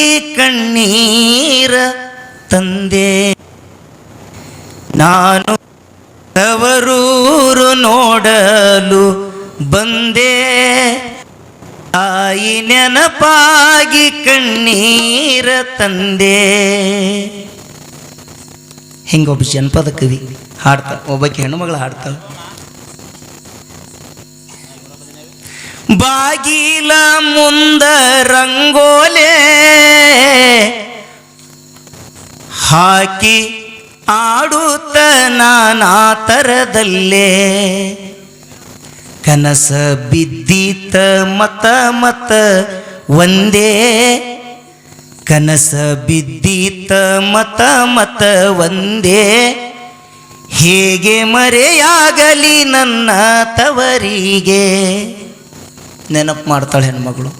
ನೆನಪಾಗಿ ಕಣ್ಣೀರ ತಂದೆ. ನಾನು ತವರೂರು ನೋಡಲು ಬಂದೆ, ತಾಯಿ ನೆನಪಾಗಿ ಕಣ್ಣೀರ ತಂದೆ. ಹಿಂಗೊಬ್ಬ ಜನಪದ ಕವಿ ಹಾಡ್ತಾಳ, ಒಬ್ಬಾಕಿ ಹೆಣ್ಣುಮಗಳು ಹಾಡ್ತಾಳ. ಬಾಗಿಲ ಮುಂದ ರಂಗೋಲೆ ಹಾಕಿ ಆಡುತ್ತ ನಾನಾ ತರದಲ್ಲೇ, ಕನಸ ಬಿದ್ದೀತ ಮತ ಮತ ಒಂದೇ, ಕನಸ ಬಿದ್ದೀತ ಮತ ಮತ ಒಂದೇ, ಹೇಗೆ ಮರೆಯಾಗಲಿ ನನ್ನ ತವರಿಗೆ. ನೆನಪು ಮಾಡ್ತಾಳೆ ಹೆಣ್ಮಗಳು.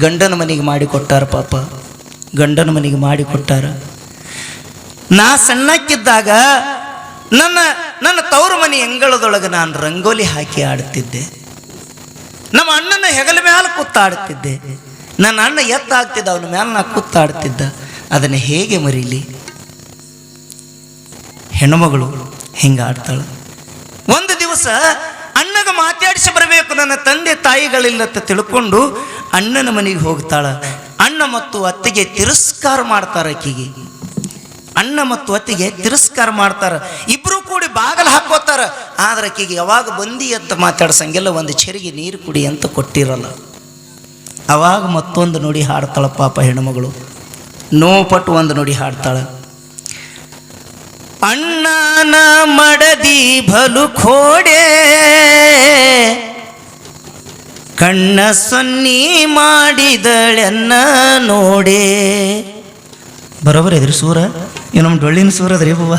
ಗಂಡನ ಮನೆಗೆ ಮಾಡಿಕೊಟ್ಟಾರ, ಪಾಪ ಗಂಡನ ಮನೆಗೆ ಮಾಡಿಕೊಟ್ಟಾರ. ನಾ ಸಣ್ಣಕ್ಕಿದ್ದಾಗ ನನ್ನ ತವರು ಮನೆ ಎಂಗಳದೊಳಗೆ ನಾನು ರಂಗೋಲಿ ಹಾಕಿ ಆಡ್ತಿದ್ದೆ. ನಮ್ಮ ಅಣ್ಣನ ಹೆಗಲ ಮ್ಯಾಲ ಕೂತಾಡ್ತಿದ್ದೆ. ನನ್ನ ಅಣ್ಣ ಎತ್ತಾಗ್ತಿದ್ದ, ಅವನ ಮ್ಯಾಲ ನಾ ಕೂತಾಡ್ತಿದ್ದ. ಅದನ್ನು ಹೇಗೆ ಮರೀಲಿ? ಹೆಣ್ಣುಮಗಳು ಹಿಂಗೆ ಆಡ್ತಾಳೆ. ಒಂದು ದಿವಸ ಅಣ್ಣಗ ಮಾತಾಡಿಸಿ ಬರಬೇಕು, ನನ್ನ ತಂದೆ ತಾಯಿಗಳಿಲ್ಲತ್ತ ತಿಳ್ಕೊಂಡು ಅಣ್ಣನ ಮನೆಗೆ ಹೋಗ್ತಾಳ. ಅಣ್ಣ ಮತ್ತು ಅತ್ತಿಗೆ ತಿರಸ್ಕಾರ ಮಾಡ್ತಾರ ಆಕಿಗೆ. ಅಣ್ಣ ಮತ್ತು ಅತ್ತಿಗೆ ತಿರಸ್ಕಾರ ಮಾಡ್ತಾರ. ಇಬ್ರು ಕೂಡಿ ಬಾಗಲ ಹಾಕೋತಾರ. ಆದ್ರೆ ಆಕಿಗೆ ಯಾವಾಗ ಬಂದಿ ಅಂತ ಮಾತಾಡ್ಸಂಗೆಲ್ಲ ಒಂದು ಚೆರಿಗೆ ನೀರು ಕುಡಿ ಅಂತ ಕೊಟ್ಟಿರಲ್ಲ. ಅವಾಗ ಮತ್ತೊಂದು ನುಡಿ ಹಾಡ್ತಾಳ ಪಾಪ ಹೆಣ್ಣುಮಗಳು. ನೋಪಟ್ಟು ಒಂದು ನುಡಿ ಹಾಡ್ತಾಳ. ಅಣ್ಣನ ಮಡದಿ ಬಲು ಖೋಡೆ, ಕಣ್ಣ ಸೊನ್ನಿ ಮಾಡಿದಳೆನ್ನ ನೋಡೆ. ಬರೋಬರ ಇದ್ರಿ ಸೂರ, ಇನ್ನೊಮ್ಮೆ ಡೊಳ್ಳಿನ ಸೂರ ಅದ್ರಿ ಬವ್ವ.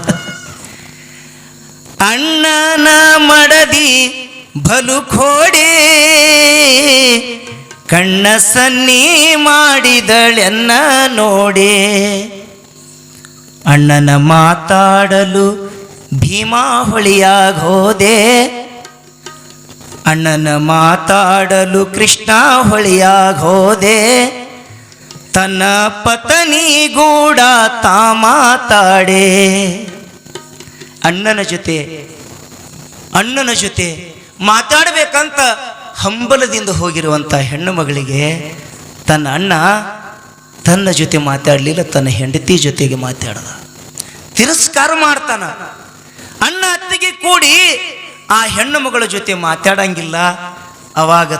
ಅಣ್ಣನ ಮಡದಿ ಬಲು ಖೋಡೆ, ಕಣ್ಣ ಸನ್ನಿ ಮಾಡಿದಳೆನ್ನ ನೋಡೆ. ಅಣ್ಣನ ಮಾತಾಡಲು ಭೀಮಾ ಹೊಳಿಯಾಗ ಹೋದೆ, ಅಣ್ಣನ ಮಾತಾಡಲು ಕೃಷ್ಣ ಹೊಳಿಯಾಗ ಹೋದೆ. ತನ್ನ ಪತ್ನಿ ಗೂಡ ತಾ ಮಾತಾಡೆ. ಅಣ್ಣನ ಜೊತೆ ಮಾತಾಡಬೇಕಂತ ಹಂಬಲದಿಂದ ಹೋಗಿರುವಂಥ ಹೆಣ್ಣು ಮಗಳಿಗೆ ತನ್ನ ಅಣ್ಣ ತನ್ನ ಜೊತೆ ಮಾತಾಡಲಿಲ್ಲ, ತನ್ನ ಹೆಂಡತಿ ಜೊತೆಗೆ ಮಾತಾಡ್ದ. ತಿರಸ್ಕಾರ ಮಾಡ್ತಾನ. ಅಣ್ಣ ಅತ್ತಿಗೆ ಕೂಡಿ ಆ ಹೆಣ್ಣು ಮಗಳ ಜೊತೆ ಮಾತಾಡಂಗಿಲ್ಲ. ಅವಾಗ